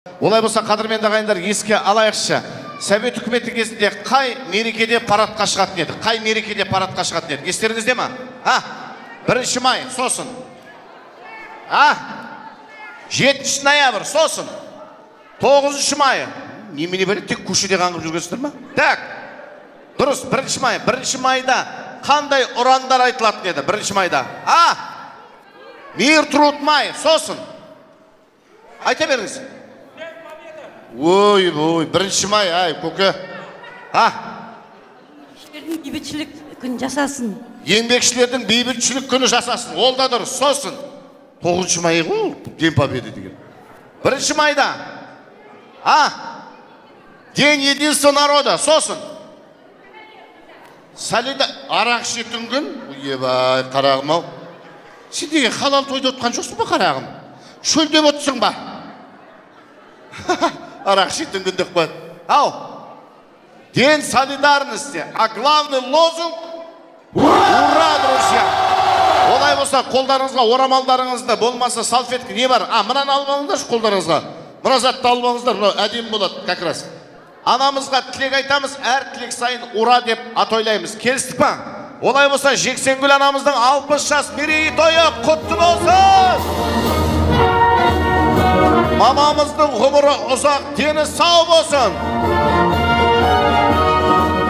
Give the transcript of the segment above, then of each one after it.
Олай болса, қадірменді ағайындар, еске алайықшы. Совет үкіметі кезінде қай мерекеде парадқа шығатын еді? Қай мерекеде парадқа шығатын еді? Естеріңізде ма? 1 май, сосын. 7 ноябрь, сосын. 9 май. Немене бәрі тек көшеде қаңғып жүргенсіздер ма? Так. Дұрыс, 1 май. 1 майда қандай ұрандар айтылатын еді? 1 майда. Мир, труд, май, сосын. Айта беріңіз. Ой, 1 май, көке. Бейбітшілік күн жасасын. Еңбекшілердің бейбітшілік күні жасасын. Ол да дұрыс, сосын. 9 май ғой, День Победы деген. 1 майда. День единства народа, сосын. Салида арақ ішетін күн. Ебай, қарағым ау. Сен деген халал тойды отқан жоқсың ба, қарағым? Шөлдеп отсың ба? Арақ ішетін күн деп қойды. День солидарности. А главный лозунг — ура, друзья! Олай болса, қолдарыңызға орамалдарыңызда болмаса салфетка не бар? Мынаны алып алыңыздар қолдарыңызға. Мына затты алып алыңыздар, әдемі болады, как раз. Анамызға тілек айтамыз, әр тілек сайын ура деп атойлаймыз. Келістік па? Олай болса, Жексенгүл анамыздың 60 жас мерейтойы құтты болсын! Мамамыздың ғұмыры ұзақ, дені сау болсын!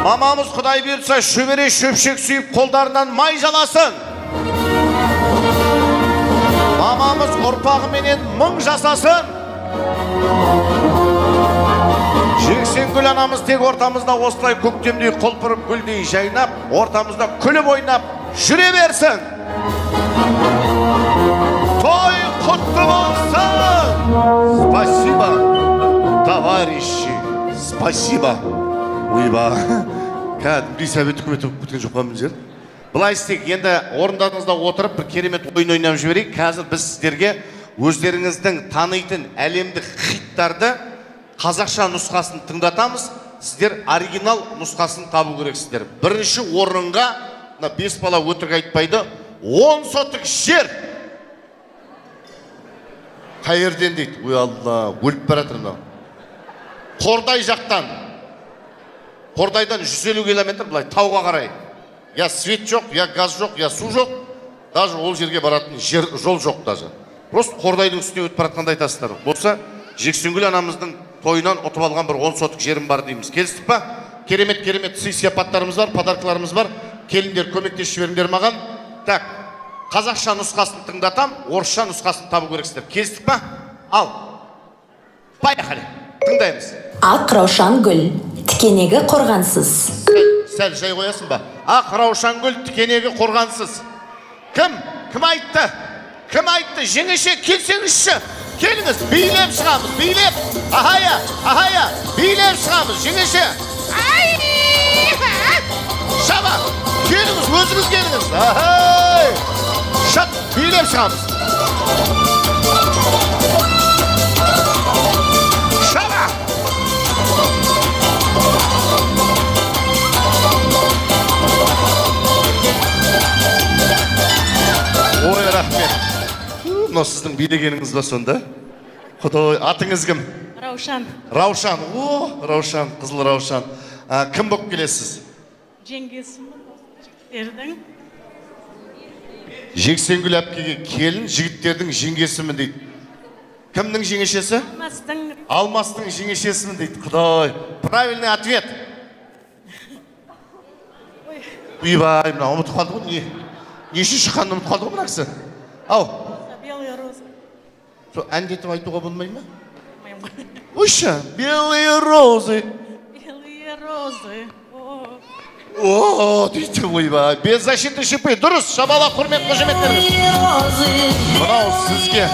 Мамамыз Құдай бұйыртса шөбере шөпшек сүйіп қолдарынан май жаласын. Мамамыз ұрпағыменен 1000 жасасын. Жексенгүл анамыз тек ортамызда осылай көктемдей құлпырып гүлдей жайнап, ортамызда күліп ойнап жүре берсін. Той құтты болсын! Спасибо, товарищи, спасибо. Ойба, кәдімдей совет үкіметі өткен жоқ па міндер? Бұлай істейік, енді орындарыңызда отырып бір керемет ойын ойнап жіберейік. Қазір біз сіздерге өздеріңіздің танитын әлемдік хиттарды қазақша нұсқасын тыңдатамыз. Сіздер оригинал нұсқасын табу керексіздер. Бірінші орынға 5 бала өтірік айтпайды, 10 сотық жер. Қайерден дейді? Ой Алла, өліп баратыр. Қордай жақтан. Қордайдан 150 километр былай тауға қарай. Я свет жоқ, я газ жоқ, я су жоқ. Даже ол жерге баратын жол жоқ даже. Просто Қордайдың үстіне өтіп баратқанда айтасыздар. Болса, Жексенгүл анамыздың тойынан ұтып алған бір 10 сотық жерім бар дейміз. Келістік па? Керемет сый сияпаттарымыз бар, подаркаларымыз бар. Келіндер көмектесіп жіберіңдер маған. Так, қазақша нұсқасын тыңдатам, орысша нұсқасын табу керексіздер. Келістік па? Ал. Поехали. Тыңдаймыз. Ақ раушан гүл, тікенегі қорғансыз. Сәл жай қоясың ба? Ақ раушан гүл, тікенегі қорғансыз. Кім? Кім айтты? Кім айтты? Жеңеше келсеңізші. Келіңіз, билеп шығамыз, билеп. Ахая, билеп шығамыз, жеңеше. Шаба, келіңіз, өзіңіз келіңіз. Шат, билеп шығамыз. Шаба. Ой, рахмет. Мынау сіздің билегеніңіз ба сонда? Құдай, атыңыз кім? Раушан. Раушан, Раушан, қызыл Раушан. Кім болып келесіз? Жеңгесімін, жігіттердің. Жексенгүл әпкеге келін, жігіттердің жеңгесімін дейді. Кімнің жеңешесі? Алмастың жеңешесімін дейді. Құдай, правильный ответ. Үйбай, мына ұмытып қалды ғой, не үшін шыққанын ұмытып қалды ғой мына кісі? Белые розы. Әндетіп айтуға болмай ма? Ойша, белые розы. Белые розы. Дейді ойба, без защиты шипы. Дұрыс, шабала құрмет қожаметтеріңіз. Мынау сізге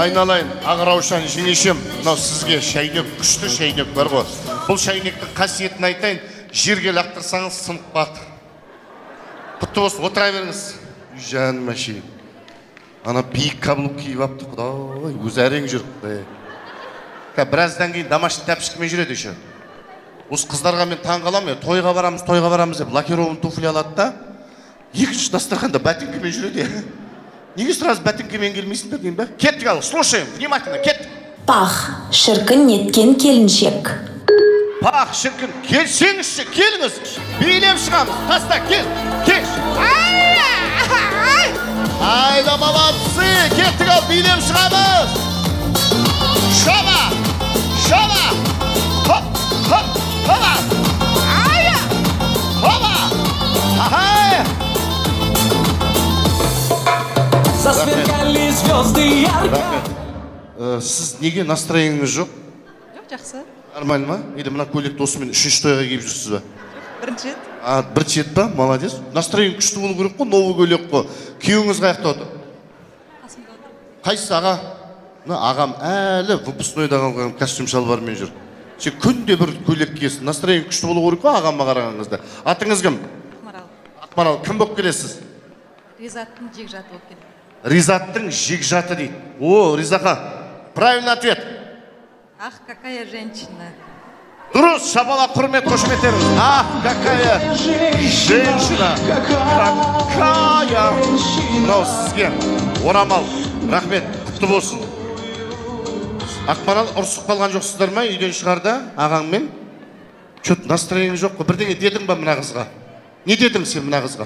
айналайын, Ақ Раушан жеңешем. Мынау сізге шайнек, күшті шайнек бар ғой. Бұл шайнектің қасиетін айтайын, жерге лақтырсаңыз сынып бақты. Құтты болсын, отыра беріңіз. Жаным әшейін. Ана биік каблук киіп апты, Құдай, өзі әрең жүр. Біраздан кейін домашний тәпішкімен жүреді еще. Осы қыздарға мен таң қаламын, тойға барамыз деп, лакирован туфли алады да, екінші дастарханда бәтіңкімен жүреді. Неге сразу бәтіңкімен келмейсіңдер деймін бе? Кеттік ал, слушаем, внимательно, кеттік. Пах. шіркін неткен келіншек. Пах, шіркін, келсеңізші, келіңіз. Билеп шығамыз. Таста, кел. Айда, молодцы, кеттік ал, билеп шығамыз. Шаба, шаба. Хоп, хоп, хоба. Айя, хоба. Ахай. Засверкали звезды ярко. Сіз неге настроениңіз жоқ? Жоқ, жақсы. Нормально ма? Или мына көйлекті осымен үшінші тойға киіп жүрсіз ба? Бірінші рет. Бірінші рет па? Молодец. Настроение күшті болу керек қой, новый көйлек қой. Күйеуіңіз қаяқта отыр? Қасымда отыр. Қайсысы аға? Ағам әлі выпускнойда қалған костюм шалбармен жүр. Сен күнде бір көйлек киесің. Настроение күшті болу керек қой ағамға қарағаныңызда. Атыңыз кім? Ақмарал. Ақмарал. Кім болып келесіз? Ризаттың жекжаты болып келді. Ризаттың жекжаты дейді. О, Ризақа. Правильный ответ. Ах, какая женщина. Дұрыс, шапалақ, құрмет, қошеметтеріңіз. Ах, какая женщина. Какая. Мынау сізге орамал. Рахмет, құтты болсын. Ақмарал, ұрсып қалған жоқсыздар ма? Үйден шығарда ағаңмен? Чөт, настроение жоқ қой. Бірдеңе дедің ба мына қызға? Не дедің сен мына қызға?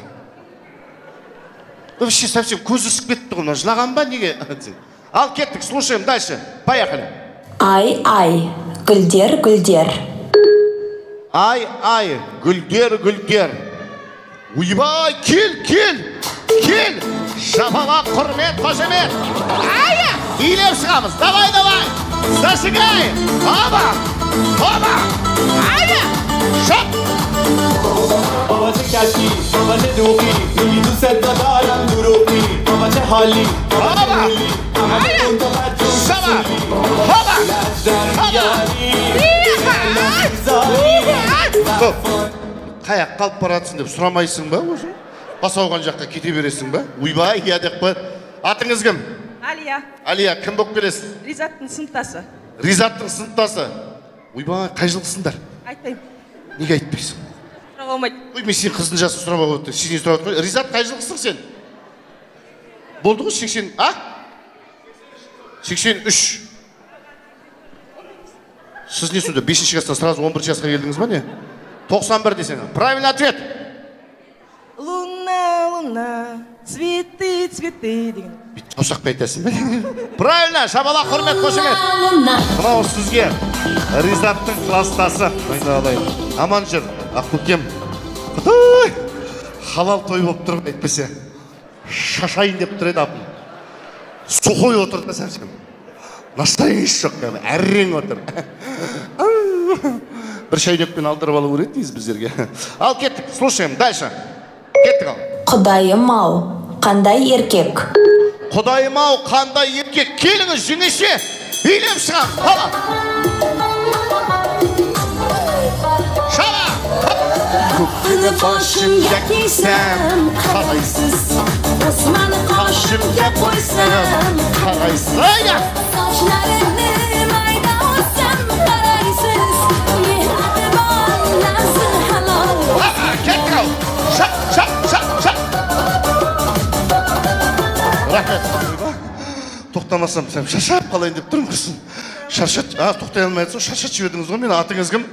Вообще совсем көзі түсіп кетті ғой. Жылаған ба неге? Ал кеттік, слушаем дальше. Поехали. Ай, ай, гүлдер, гүлдер. Ай, ай, гүлдер, гүлдер. Уйбай, кел, кел, кел. Шапалақ, құрмет, қошемет. Ая, билеп шығамыз. Давай, давай. Зажигай. Оба, оба. Ая, шап. بابا چه کشکی، بابا چه دوخی، میگی دوست دارم دروغی، بابا چه حالی، بابا چه مولی، همه اون تو بچون سولی، لجدر میاری، Қаяқ қалып баратсың деп сұрамайсың ба? Бас ауған жаққа кете бересің ба? Уйбай, иә деп қой. Атыңыз кім? Алия. Алия, кім болып келесіз? Ризаттың сыныптасы. Ризаттың сыныптасы. Уйбай, қай жылғысыңдар? Айтпаймын. Неге айтпайсың? Сұрақ алмайды. Ой, мен сен қыздың жасы сұрап алып отыр. Сенен сұрап отыр. Ризат, қай жылғысың сен? Болды ғой 80, а? 83. Сіз не сонда 5-ші класстан сразу 11 жасқа келдіңіз ба не? 91 десең. Правильный ответ. Луна, луна, цветы, цветы деген. Таусақпай айтасың ба? Правильно, шапалақ, құрмет, қошемет. Мынау сізге Ризаттың кластасы. Айналайын. Аман жүр, ақбөкем. Құдай! Халал той болып тұр, әйтпесе. Шашайын деп тұр еді апым. Сухой отыр да сәпсем. Настроение жоқ, әррең отыр. Бір шайнекпен алдырып алу керек дейіз біздерге. Ал кеттік, слушаем, дальше. Кеттік ал. Құдайым ау, қандай еркек. Құдайым ау, қандай еркек. Келіңіз жеңеше, билеп шығам. Hala. Шала. Көппені башымға кейсем, қалайсыз. Османы қашымға қойсам, қалайсыз. Айда. Saçlarını mayda olsam, қарайсыз. Мейірбан, назы халал. Кеттік ал. Шап, шап, шап, шап. Рахмет. Тоқтамасам, сәп шашап қалайын деп тұрмын құрсын. Шаршат, тоқтай алмай атсың, шаршат жібердіңіз ғой, мен атыңыз кім?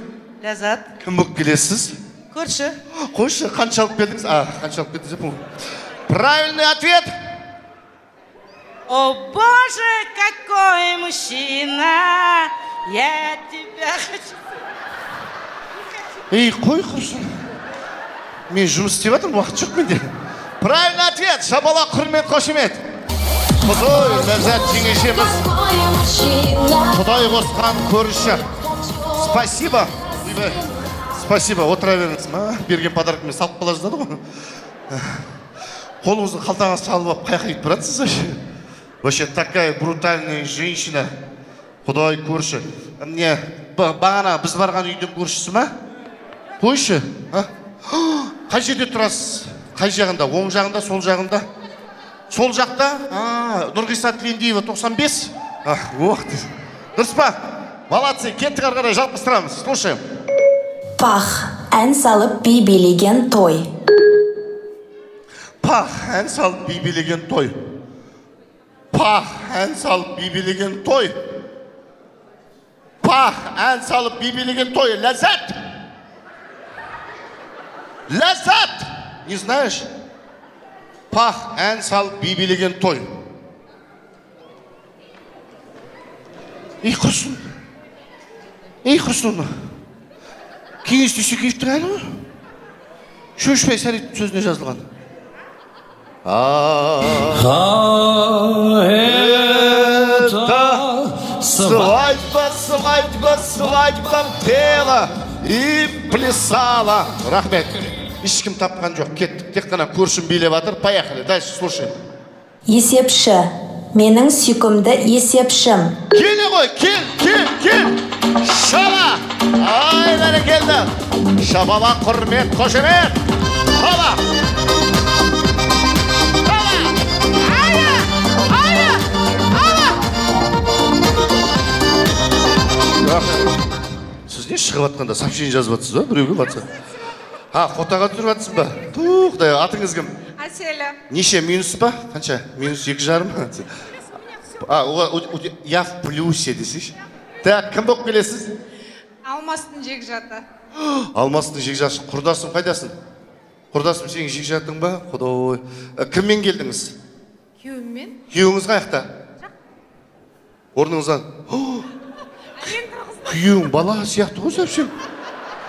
Ләззат. Кім болып келесіз? Көрші. Қойшы, қаншалық келдіңіз? Қаншалық келдіңіз? Правильный ответ. О, Боже, какой мужчина! Я тебя хочу. Ей, қой құрсын. Мен жұмыс істеп жатырмын, уақыт жоқ менде. Правильный ответ. Шапалақ, құрмет, қошемет. Құдай, Ләззат жеңешеміз. Құдай қосқан көрші. Спасибо. Спасибо. Отыра беріңіз. Берген подаркымен салып қала жаздады ғой. Қолыңызды қалтаңа салып алып қайқайып баратсыз. Вообще такая брутальная женщина. Құдай көрші. Не, бағана біз барған үйдің көршісі ма? Қойшы. Қай жерде тұрасыз? Қай жағында? Оң жағында, сол жағында? Сол жақта? Нұрғиса Тілендиева 95? Дұрыс па? Молодцы, кеттік ары қарай жалғастырамыз. Слушаем. Пах, ән салып би билеген той. Пах, ән салып би билеген той. Пах, ән салып би билеген той. Пах, ән салып би билеген той. Ләззат. Ләззат. Не знаешь? Пах, ән салып би билеген той. Ей құрсын. Ей құрсын. Кеңес Дүйсекеев тұрады ма? Шөшпей Сәлиттің сөзіне жазылған. Это свадьба, свадьба, свадьба пела и плясала. Рахмет. Ешкім тапқан жоқ. Кеттік. Тек қана көршім билеп жатыр. Поехали. Дальше слушаем. Есепші. Менің сүйкімді есепшім. Келе ғой, кел. Шаба. Ай, бәрекелді. Шабала құрмет, қошемет. Шаба. Сіз не шығып атқанда сообщение жазып атсыз ба? Біреуге батса. Қотаға тұрып атсың ба? Құдай, атыңыз кім? Аселя. Неше, минус па? Қанша? Минус 2,5. Я в плюсе десейші. Так, кім болып келесіз? Алмастың жекжаты. Алмастың жекжаты. Құрдасың қайдасың? Құрдасың сенің жекжатың ба? Құдай. Кіммен келдіңіз? Күйеуіммен. Күйеуіңіз қаяқта? Орныңыздан. Күйеуің бала сияқты ғой сөпсем.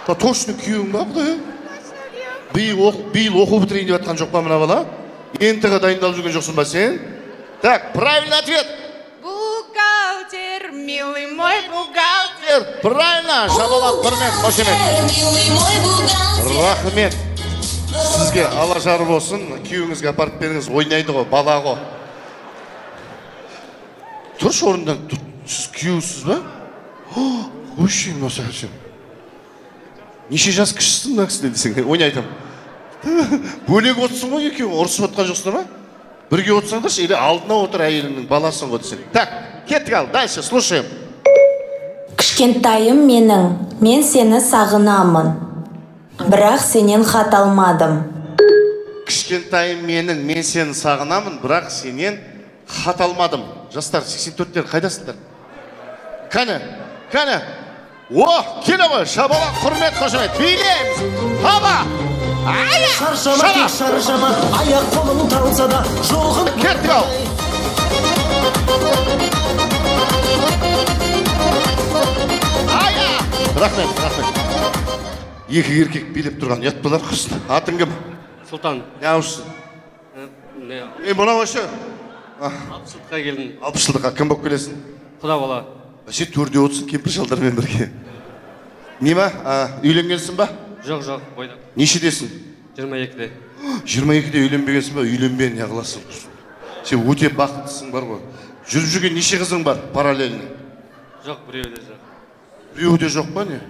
Точно күйеуің ба, құдай? Биыл оқу бітірейін деп атқан жоқ па мына бала? НТ-ға дайындалып жүрген жоқсың ба сен? Так, правильный ответ. Бухгалтер, милый мой бухгалтер. Правильно, шабалақ, құрмет, қошемет. Рахмет. Сізге алла жар болсын, күйеуіңізге апарып беріңіз, ойнайды ғой, бала ғой. Тұршы орындан, сіз күйеусіз ба? Өшейін осы әпсем. Неше жас кішісің да кісіне десең, ойнайтым. Бөлек отырсың ғой екеуің, ұрысып отқан жоқсың ба? Бірге отырсаңдаршы, или алдына отыр әйеліңнің баласың ғой десең. Так, кеттік ал, дальше, слушаем. Кішкентайым менің, мен сені сағынамын. Бірақ сенен хат алмадым. Кішкентайым менің, мен сені сағынамын, бірақ сенен хат алмадым. Жастар, 84-тер қайдасыңдар? Кәне. О, келе ғой, шабала, құрмет, қошемет, билейміз. Хаба! Ая! Шаршама, аяқ қолың талса да, жоғын... Кеттік ал! Ая! Рахмет. Екі еркек билеп тұрған, ят болар құрсын. Атың кім? Сұлтан. Не аушысың? Мұна өші? 60 жылдыққа келдім. 60 жылдыққа кім болып келесің? Құда бала. Сен төрде отырсың, кемпір шалдармен бірге. Не ма? Үйленгенсің ба? Жоқ, бойда. Нешедесің? 22-де. 22-де үйленбегенсің ба? Үйленбен, не қыласың? Сен өте бақыттысың бар ғой. Жүріп жүрген неше қызың бар параллельно? Жоқ, біреуде жоқ. Біреуде жоқ па не?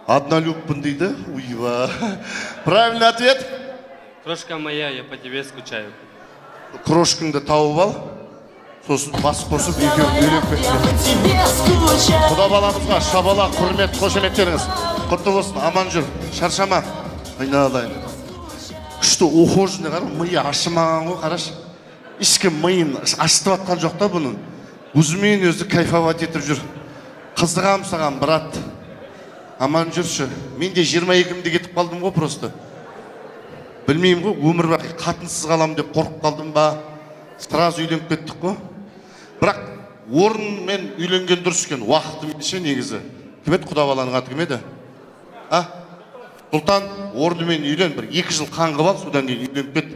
Однолюбпын дейді? Уйва. Правильный ответ? Крошка моя, я по тебе скучаю. Крошкаңды тауып ал. Сосын бас қосып екеуін үйленіп кетсін. Құда баламызға шабала, құрмет, қошеметтеріңіз. Құтты болсын, аман жүр, шаршама. Айналайын. Күшті ухожный қара, миы ашымаған ғой, қараш. Ешкім миын ашытып атқан жоқ та бұның. Өзімен өзі кайфовать етіп жүр. Қызығам саған, брат. Аман жүрші. Мен де 22-мде кетіп қалдым ғой просто. Білмеймін ғой, өмір бақи қатынсыз қалам деп қорқып қалдым ба? Сразу үйленіп кеттік қой. Бірақ орынмен үйленген дұрыс екен, уақыты менше негізі. Кім еді құда баланың аты кім еді? Сұлтан, орынмен үйлен, бір 2 жыл қаңғып ал, содан кейін үйленіп кет.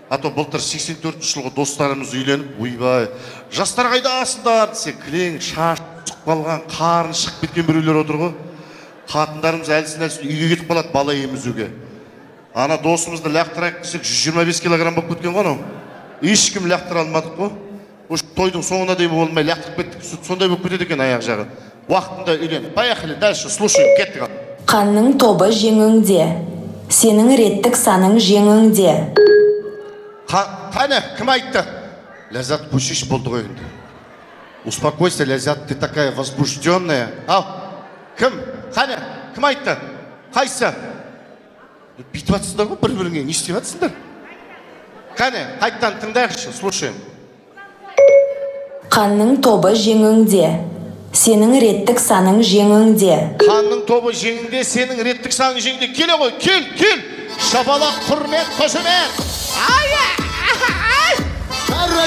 А то былтыр 84 жылғы достарымыз үйленіп, ойбай, жастар қайдасыңдар десе, кілең, шаш, сұқ қалған, қарын шығып кеткен біреулер отыр ғой. Қатындарымыз әлсін үйге кетіп қалады бала емізуге. Ана досымызды лақтырайық десек 125 килограмм болып кеткен ғой. Ешкім лақтыра алмадық қой. Тойдың соңына дейін болмай лақтырып кеттік. Сондай болып кетеді екен аяқ жағы. Уақытында үйлен. Поехали, дальше, слушаем, кеттік. Қанның тобы жеңіңде, сенің реттік саның жеңіңде. Қане, кім айтты? Ләззат көшеш болды ғой енді. Успокойся, Ләззат, ты такая возбужденная. Ал, кім? Қане, кім айтты? Қайсы? Бүйтіп атсыңдар ғой бір-біріңе, не істеп атсыңдар? Қане, қайттан тыңдайықшы, слушаем. Қанның тобы жеңіңде, Сенің реттік саның жеңіңде. Ханның тобы жеңінде, сенің реттік саның жеңінде. Келе ғой, кел. Шапалақ, құрмет, қошемет.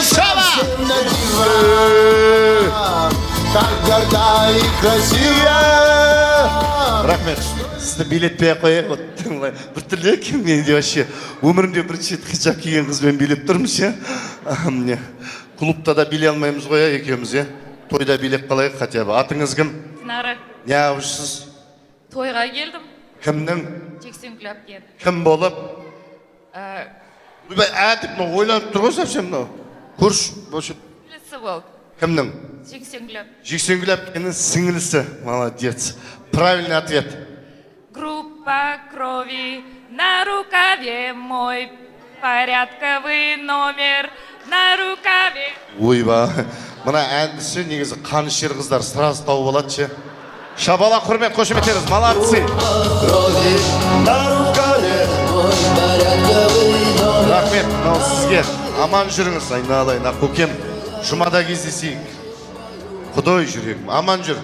Шаба! Так горда и красива. Рахмет. Сізді билетпей қояйық. Бір түрлі екен менде вообще. Өмірімде бірінші рет хиджаб киген қызбен билеп тұрмыз, я. Клубта да билей алмаймыз ғой, екеуміз, я. Тойда билеп қалайық, хотя бы. Атыңыз кім? Динара. Не ауызсыз? Тойға келдім. Кімнің? Жексенкүл әпкен. Кім болып? Әтіп, ойланып тұр ғой совсем. Көрш, бошы. Білісі болды. Кімнің? Жексенкүл әп. Жексенкүл әпкенің сіңілісі. Молодец. Правильный ответ. Группа крови на рукаве мой. Порядковый номер на рукаве. Ойба. Мына әндісі негізі қанышер қыздар сразу тауып алады ше. Шабала, құрмет, қошеметтеріңіз, молодцы. Рахмет, мынау сізге. Аман жүріңіз, айналайын, көкем. Жұмада кездесейік. Құдай жүрегім, аман жүр.